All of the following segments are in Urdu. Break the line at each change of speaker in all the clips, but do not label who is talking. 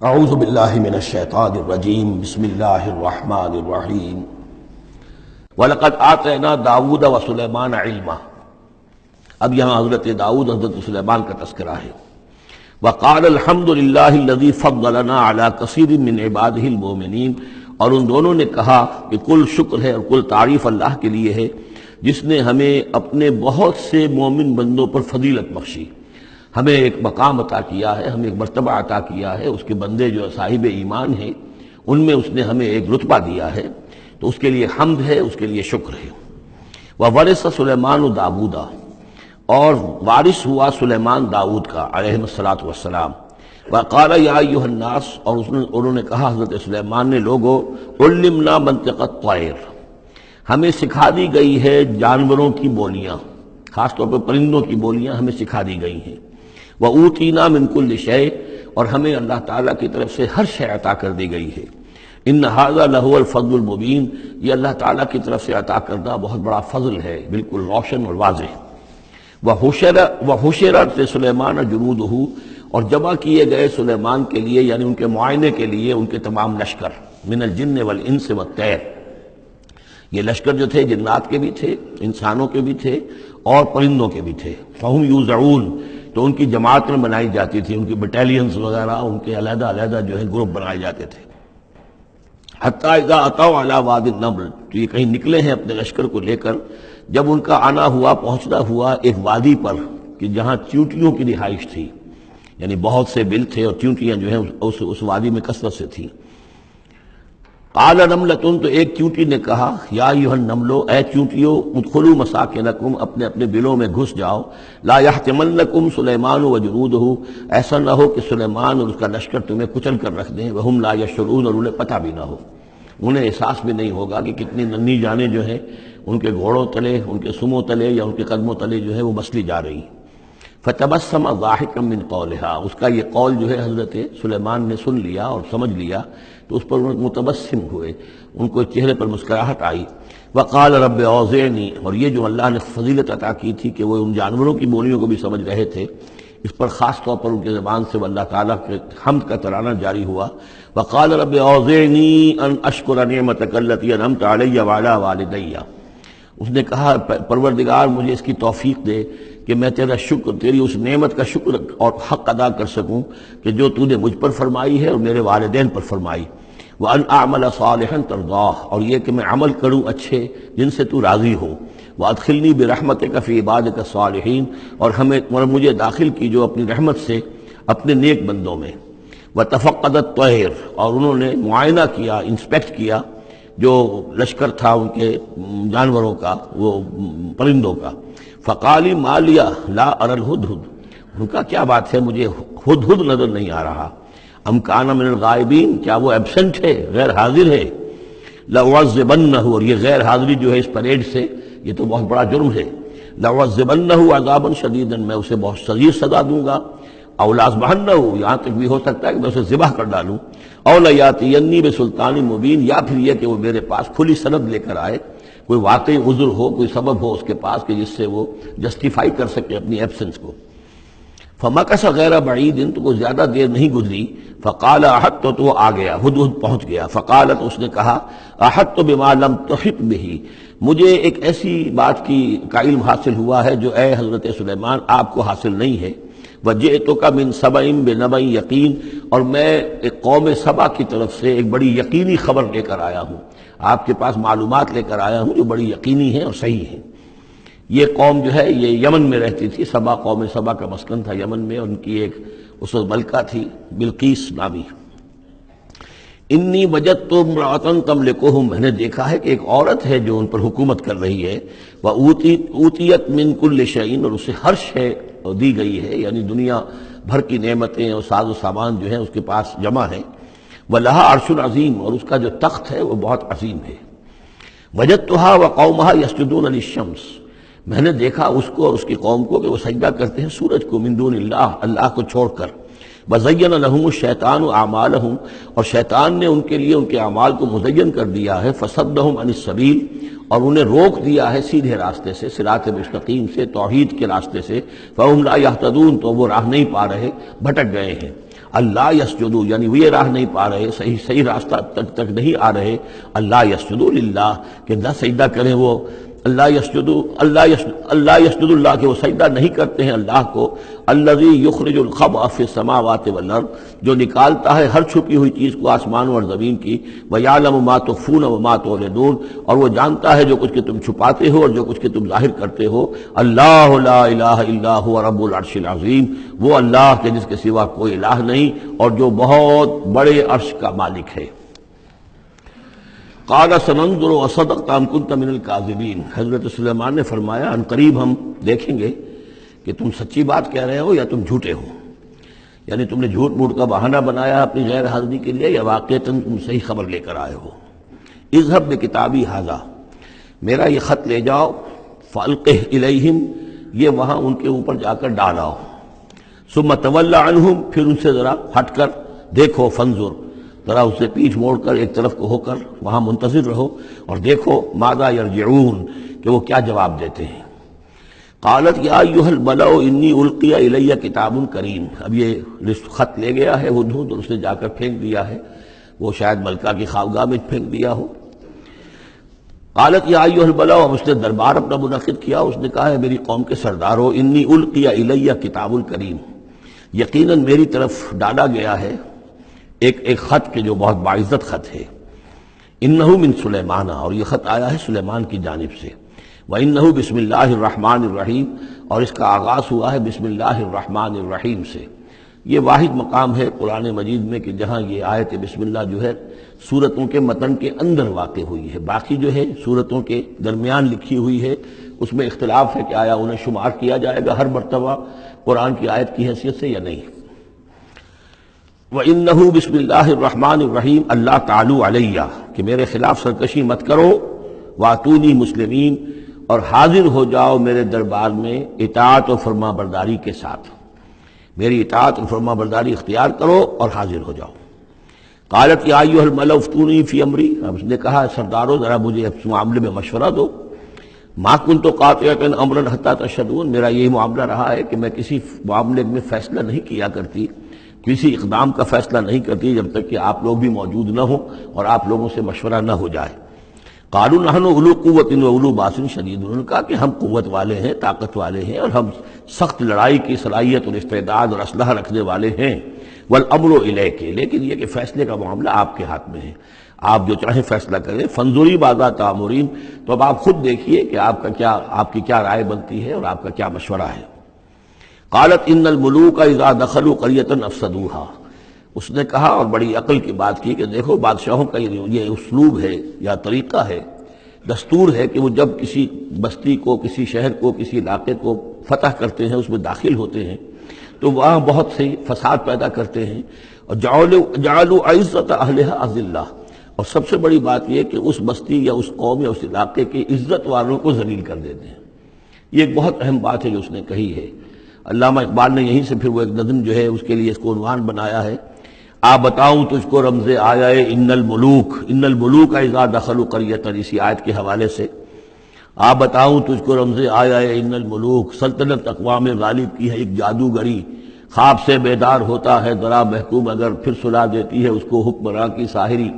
اعوذ باللہ من الشیطان الرجیم بسم اللہ الرحمن الرحیم وَلَقَدْ آتَيْنَا داؤد وسلیمان علما۔ اب یہاں حضرت داؤد حضرت سلیمان کا تذکرہ ہے۔ وَقَالَ الْحَمْدُ لِلَّهِ الَّذِي فَضَّلَنَا عَلَى كَثِيرٍ مِّنْ عِبَادِهِ الْمُؤْمِنِينَ، اور ان دونوں نے کہا کہ کل شکر ہے اور کل تعریف اللہ کے لیے ہے جس نے ہمیں اپنے بہت سے مومن بندوں پر فضیلت بخشی، ہمیں ایک مقام عطا کیا ہے، ہمیں ایک مرتبہ عطا کیا ہے۔ اس کے بندے جو صاحب ایمان ہیں ان میں اس نے ہمیں ایک رتبہ دیا ہے، تو اس کے لیے حمد ہے، اس کے لیے شکر ہے۔ وَوَرِثَ سُلَيْمَانُ دَاوُودَ، اور وارث ہوا سلیمان داؤد کا علیہ الصلاۃ والسلام۔ وقال یا ایھا الناس، اور انہوں نے کہا حضرت سلیمان نے، لوگو علمنا منطق الطیر، ہمیں سکھا دی گئی ہے جانوروں کی بولیاں، خاص طور پر پرندوں کی بولیاں ہمیں سکھا دی گئی ہیں۔ وَأُوتِینَا مِن كُلِّ شَیْءٍ، اور ہمیں اللہ تعالیٰ کی طرف سے ہر شے عطا کر دی گئی ہے۔ ان ھذا لہو الفضل المبین، یہ اللہ تعالیٰ کی طرف سے عطا کردہ بہت بڑا فضل ہے، بالکل روشن اور واضح۔ وَحُشِرَتْ لِسُلَیْمَانَ جُنُودُهُ، اور جمع کیے گئے سلیمان کے لیے، یعنی ان کے معائنے کے لیے، ان کے تمام لشکر، من الجن والانس والطیر، یہ لشکر جو تھے جنات کے بھی تھے، انسانوں کے بھی تھے اور پرندوں کے بھی تھے۔ فَهُمْ يُوزَعُونَ، تو ان کی جماعتیں بنائی جاتی تھی، ان کی بٹالینز وغیرہ، ان کے علیحدہ علیحدہ جو ہے گروپ بنائے جاتے تھے۔ حتیٰ اذا اتوا علی وادی النمل، تو یہ کہیں نکلے ہیں اپنے لشکر کو لے کر، جب ان کا آنا ہوا، پہنچنا ہوا ایک وادی پر کہ جہاں چیونٹیوں کی رہائش تھی، یعنی بہت سے بل تھے اور چیونٹیاں جو ہیں اس وادی میں کثرت سے تھیں۔ قال نملۃ، تو ایک چیونٹی نے کہا، یا ایھا النمل، اے چیونٹیو، ادخلوا مساکنکم، اپنے اپنے بلوں میں گھس جاؤ، لا یحطمنکم سلیمان وجنودہ، ایسا نہ ہو کہ سلیمان اور اس کا لشکر تمہیں کچل کر رکھ دیں، وہم لا یشعرون، اور انہیں پتہ بھی نہ ہو، انہیں احساس بھی نہیں ہوگا کہ کتنی ننھی جانیں جو ہیں ان کے گھوڑوں تلے، ان کے سموں تلے یا ان کے قدموں تلے جو ہے وہ مسلی جا رہی۔ فتبسم ضاحکا من قولہا، اس کا یہ قول جو ہے حضرت سلیمان نے سن لیا اور سمجھ لیا، تو اس پر متبسم ہوئے، ان کو چہرے پر مسکراہٹ آئی۔ وقال رب اوزعنی، اور یہ جو اللہ نے فضیلت عطا کی تھی کہ وہ ان جانوروں کی بولیوں کو بھی سمجھ رہے تھے، اس پر خاص طور پر ان کی زبان سے وہ اللہ تعالیٰ کے حمد کا ترانہ جاری ہوا۔ وقال رب اوزعنی ان اشکر نعمتک التی انعمت علی وعلی والدی، اس نے کہا پروردگار مجھے اس کی توفیق دے کہ میں تیرا شکر، تیری اس نعمت کا شکر اور حق ادا کر سکوں کہ جو تو نے مجھ پر فرمائی ہے اور میرے والدین پر فرمائی۔ وَأَنْ أَعْمَلَ صَالِحًا تَرْضَاهُ، اور یہ کہ میں عمل کروں اچھے جن سے تو راضی ہو۔ وَأَدْخِلْنِي بِرَحْمَتِكَ فِي عِبَادِكَ الصَّالِحِينَ، اور مجھے داخل کیجو اپنی رحمت سے اپنے نیک بندوں میں۔ وَتَفَقَّدَ الطَّيْرَ، اور انہوں نے معائنہ کیا، انسپیکٹ کیا جو لشکر تھا ان کے جانوروں کا، وہ پرندوں کا۔ فقال ما لی لا اری الہدہد، ان کا کیا بات ہے مجھے ہدہد نظر نہیں آ رہا۔ ام کان من الغائبین، کیا وہ ایبسنٹ ہے، غیر حاضر ہے۔ لأعذبنہ، اور یہ غیر حاضری جو ہے اس پریڈ سے، یہ تو بہت بڑا جرم ہے۔ لأعذبنہ عذابا شدیدا، میں اسے بہت شدید سزا دوں گا۔ او لأذبحنہ، یہاں تک بھی ہو سکتا ہے کہ میں اسے ذبح کر ڈالوں۔ او لیاتینی بسلطان مبین، یا پھر یہ کہ وہ میرے پاس کھلی سند لے کر آئے، کوئی واقعی عذر ہو، کوئی سبب ہو اس کے پاس کہ جس سے وہ جسٹیفائی کر سکے اپنی ایبسنس کو۔ فمکث غیر بعید، تو کوئی زیادہ دیر نہیں گزری۔ فقال احطت، تو وہ آ گیا، ہدہد پہنچ گیا۔ فقالت، اس نے کہا، احطت بما لم تحط به، مجھے ایک ایسی بات کا علم حاصل ہوا ہے جو اے حضرت سلیمان آپ کو حاصل نہیں ہے۔ وجئتک من سبأ بنبأ یقین، اور میں ایک قوم سبا کی طرف سے ایک بڑی یقینی خبر لے کر آیا ہوں، آپ کے پاس معلومات لے کر آیا ہوں جو بڑی یقینی ہیں اور صحیح ہیں۔ یہ قوم جو ہے یہ یمن میں رہتی تھی، سبا، قوم سبا کا مسکن تھا یمن میں، ان کی ایک اس وقت ملکہ تھی بلقیس نامی۔ انی وجدت امرأۃ تملکہم، میں نے دیکھا ہے کہ ایک عورت ہے جو ان پر حکومت کر رہی ہے۔ وأوتیت من کل شیء، اور اسے ہر شے دی گئی ہے، یعنی دنیا بھر کی نعمتیں اور ساز و سامان جو ہیں اس کے پاس جمع ہیں۔ وَلَهَا عَرْشٌ عَظِيمٌ، اور اس کا جو تخت ہے وہ بہت عظیم ہے۔ وَجَدتُّهَا وَقَوْمَهَا يَسْجُدُونَ لِلشَّمْسِ، میں نے دیکھا اس کو اور اس کی قوم کو کہ وہ سجدہ کرتے ہیں سورج کو، من دون اللہ، اللہ کو چھوڑ کر۔ وَزَيَّنَ لَهُمُ الشَّيْطَانُ أَعْمَالَهُمْ، اور شیطان نے ان کے لیے ان کے اعمال کو مزین کر دیا ہے۔ فَصَدَّهُمْ عَنِ السَّبِيلِ، اور انہیں روک دیا ہے سیدھے راستے سے، صراط مستقیم سے، توحید کے راستے سے۔ فَهُمْ لَا يَهْتَدُونَ، تو وہ راہ نہیں پا رہے، بھٹک گئے ہیں۔ اللہ یسجدوا، یعنی وہ یہ راہ نہیں پا رہے، صحیح راستہ تک نہیں آ رہے، اللہ یسجدوا للہ، کہ نہ سجدہ کریں وہ اللہ یسجد اللہ کہ وہ سجدہ نہیں کرتے ہیں اللہ کو، الذی یخرج الخبء فی السماوات والارض، جو نکالتا ہے ہر چھپی ہوئی چیز کو آسمانوں اور زمین کی، ویعلم ما تخفون وما تعلنون، اور وہ جانتا ہے جو کچھ کہ تم چھپاتے ہو اور جو کچھ کہ تم ظاہر کرتے ہو، اللہ لا الہ الا هو رب العرش العظیم، وہ اللہ کے جس کے سوا کوئی الہ نہیں اور جو بہت بڑے عرش کا مالک ہے۔ قال سننظر اصدقت ام كنت من الكاذبین، حضرت سلیمان نے فرمایا ان قریب ہم دیکھیں گے کہ تم سچی بات کہہ رہے ہو یا تم جھوٹے ہو، یعنی تم نے جھوٹ موٹ کا بہانہ بنایا اپنی غیر حاضری کے لیے یا واقعتاً تم صحیح خبر لے کر آئے ہو۔ اذهب بکتابی ھذا، میرا یہ خط لے جاؤ، فالقہ الیہم، یہ وہاں ان کے اوپر جا کر ڈالاؤ، ثم تول عنہم، پھر ان سے ذرا ہٹ کر دیکھو، فانظر، ذرا اس سے پیٹھ موڑ کر ایک طرف کو ہو کر وہاں منتظر رہو اور دیکھو ماذا یرجعون، کہ وہ کیا جواب دیتے ہیں۔ قالت یا ایھا الملأ انی القی الی کتاب کریم، اب یہ خط لے گیا ہے ہدہد اور اس نے جا کر پھینک دیا ہے، وہ شاید ملکہ کی خوابگاہ میں پھینک دیا ہو۔ قالت یا ایھا الملأ، اب اس نے دربار اپنا منعقد کیا، اس نے کہا ہے میری قوم کے سردارو، انی القی الی کتاب کریم، یقیناً میری طرف ڈالا گیا ہے ایک خط کے جو بہت باعزت خط ہے، انہ من سلیمان، اور یہ خط آیا ہے سلیمان کی جانب سے، وانہ بسم اللہ الرحمن الرحیم، اور اس کا آغاز ہوا ہے بسم اللہ الرحمن الرحیم سے۔ یہ واحد مقام ہے قرآن مجید میں کہ جہاں یہ آیت بسم اللہ جو ہے سورتوں کے متن کے اندر واقع ہوئی ہے، باقی جو ہے سورتوں کے درمیان لکھی ہوئی ہے، اس میں اختلاف ہے کہ آیا انہیں شمار کیا جائے گا ہر مرتبہ قرآن کی آیت کی حیثیت سے یا نہیں۔ وَإِنَّهُ بسم اللہ الرحمن الرحیم اللہ تعالی علیہ، کہ میرے خلاف سرکشی مت کرو، وَأْتُونِي مسلمین، اور حاضر ہو جاؤ میرے دربار میں اطاعت و فرما برداری کے ساتھ، میری اطاعت اور فرما برداری اختیار کرو اور حاضر ہو جاؤ۔ قالت یا ایھا الملأ افتونی فی امری، اب اس نے کہا سردارو ذرا مجھے اس معاملے میں مشورہ دو، ما کنت قاطعۃ امرا حتی تشہدون، میرا یہی معاملہ رہا ہے کہ میں کسی معاملے میں فیصلہ نہیں کیا کرتی، کسی اقدام کا فیصلہ نہیں کرتی جب تک کہ آپ لوگ بھی موجود نہ ہوں اور آپ لوگوں سے مشورہ نہ ہو جائے۔ قالوا نحن اولو قوت و اولو باس شدید، انہوں نے کہا کہ ہم قوت والے ہیں، طاقت والے ہیں، اور ہم سخت لڑائی کی صلاحیت اور استعداد اور اسلحہ رکھنے والے ہیں، والامر الیک، لیکن یہ کہ فیصلے کا معاملہ آپ کے ہاتھ میں ہے، آپ جو چاہیں فیصلہ کریں، فانظری ماذا تأمرین، تو اب آپ خود دیکھیے کہ آپ کی کیا رائے بنتی ہے اور آپ کا کیا مشورہ ہے۔ قالت ان الملوک اذا دخلوا قریۃ افسدوها، اس نے کہا اور بڑی عقل کی بات کی کہ دیکھو بادشاہوں کا یہ اسلوب ہے یا طریقہ ہے، دستور ہے کہ وہ جب کسی بستی کو، کسی شہر کو، کسی علاقے کو فتح کرتے ہیں، اس میں داخل ہوتے ہیں تو وہاں بہت سے فساد پیدا کرتے ہیں، اور جعلوا عزت اہلھا اذلہ، اور سب سے بڑی بات یہ کہ اس بستی یا اس قوم یا اس علاقے کے عزت والوں کو ذلیل کر دیتے ہیں۔ یہ ایک بہت اہم بات ہے جو اس نے کہی ہے۔ علامہ اقبال نے یہیں سے پھر وہ ایک نظم جو ہے اس کے لیے اس کو عنوان بنایا ہے، آ بتاؤں تجھ کو رمز آیا ان الملوک اذا دخلوا قریۃ، اسی آیت کے حوالے سے آ بتاؤں تجھ کو رمز آیا ان الملوک، سلطنت اقوام غالب کی ہے ایک جادوگری، خواب سے بیدار ہوتا ہے ذرا محکوم اگر پھر سلا دیتی ہے اس کو حکمراں کی ساحری۔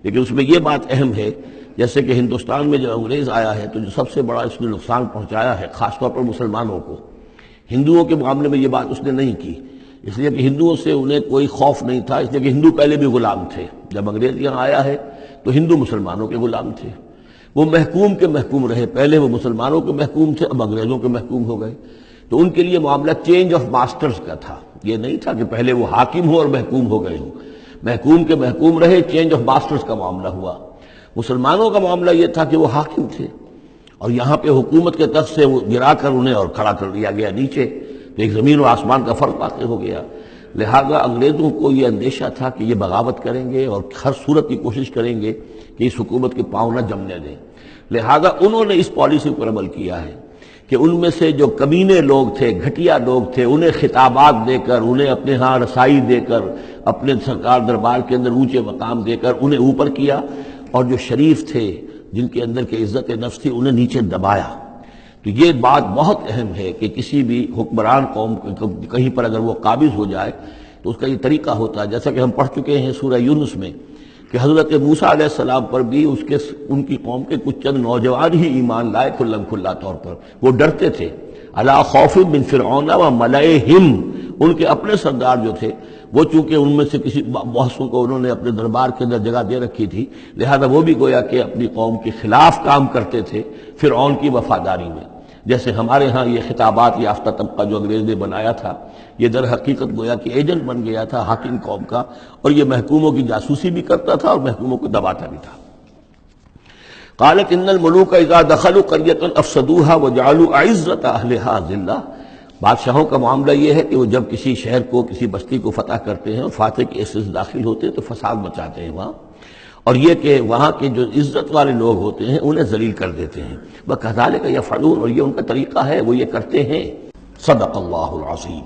لیکن اس میں یہ بات اہم ہے، جیسے کہ ہندوستان میں جب انگریز آیا ہے تو جو سب سے بڑا اس نے نقصان پہنچایا ہے خاص طور پر مسلمانوں کو، ہندوؤں کے معاملے میں یہ بات اس نے نہیں کی، اس لیے کہ ہندوؤں سے انہیں کوئی خوف نہیں تھا، اس لیے کہ ہندو پہلے بھی غلام تھے، جب انگریز یہاں آیا ہے تو ہندو مسلمانوں کے غلام تھے، وہ محکوم کے محکوم رہے، پہلے وہ مسلمانوں کے محکوم تھے، اب انگریزوں کے محکوم ہو گئے، تو ان کے لیے معاملہ چینج آف ماسٹرز کا تھا، یہ نہیں تھا کہ پہلے وہ حاکم ہو اور محکوم ہو گئے ہوں، محکوم کے محکوم رہے، چینج آف ماسٹرز کا معاملہ ہوا۔ مسلمانوں کا معاملہ یہ تھا کہ وہ حاکم تھے اور یہاں پہ حکومت کے تخت سے وہ گرا کر انہیں اور کھڑا کر دیا گیا نیچے، تو ایک زمین و آسمان کا فرق واقع ہو گیا۔ لہذا انگریزوں کو یہ اندیشہ تھا کہ یہ بغاوت کریں گے اور ہر صورت کی کوشش کریں گے کہ اس حکومت کے پاؤں نہ جمنے دیں، لہذا انہوں نے اس پالیسی پر عمل کیا ہے کہ ان میں سے جو کمینے لوگ تھے، گھٹیا لوگ تھے، انہیں خطابات دے کر، انہیں اپنے ہاں رسائی دے کر، اپنے سرکار دربار کے اندر اونچے مقام دے کر انہیں اوپر کیا، اور جو شریف تھے جن کے اندر کے عزت نفس تھی انہیں نیچے دبایا۔ تو یہ بات بہت اہم ہے کہ کسی بھی حکمران قوم کہیں پر اگر وہ قابض ہو جائے تو اس کا یہ طریقہ ہوتا ہے، جیسا کہ ہم پڑھ چکے ہیں سورہ یونس میں کہ حضرت موسیٰ علیہ السلام پر بھی ان کی قوم کے کچھ چند نوجوان ہی ایمان لائے کھلم کھلا طور پر، وہ ڈرتے تھے۔ علی خوف من فرعون و ملئہم، ان کے اپنے سردار جو تھے وہ چونکہ ان میں سے کسی بحثوں کو انہوں نے اپنے دربار کے اندر جگہ دے رکھی تھی، لہذا وہ بھی گویا کہ اپنی قوم کے خلاف کام کرتے تھے فرعون کی وفاداری میں۔ جیسے ہمارے ہاں یہ خطابات یافتہ طبقہ جو انگریز نے بنایا تھا، یہ در حقیقت گویا کہ ایجنٹ بن گیا تھا حاکم قوم کا، اور یہ محکوموں کی جاسوسی بھی کرتا تھا اور محکوموں کو دباتا بھی تھا۔ قالت ان الملوک اذا دخلوا قرية افسدوها وجعلوا اعزة اهلها ذلہ، بادشاہوں کا معاملہ یہ ہے کہ وہ جب کسی شہر کو کسی بستی کو فتح کرتے ہیں اور فاتح کے حصے سے داخل ہوتے ہیں تو فساد مچاتے ہیں وہاں، اور یہ کہ وہاں کے جو عزت والے لوگ ہوتے ہیں انہیں ذلیل کر دیتے ہیں۔ وَكَذَلِكَ يَفْعَلُونَ، اور یہ ان کا طریقہ ہے، وہ یہ کرتے ہیں۔ صدق اللہ العظیم۔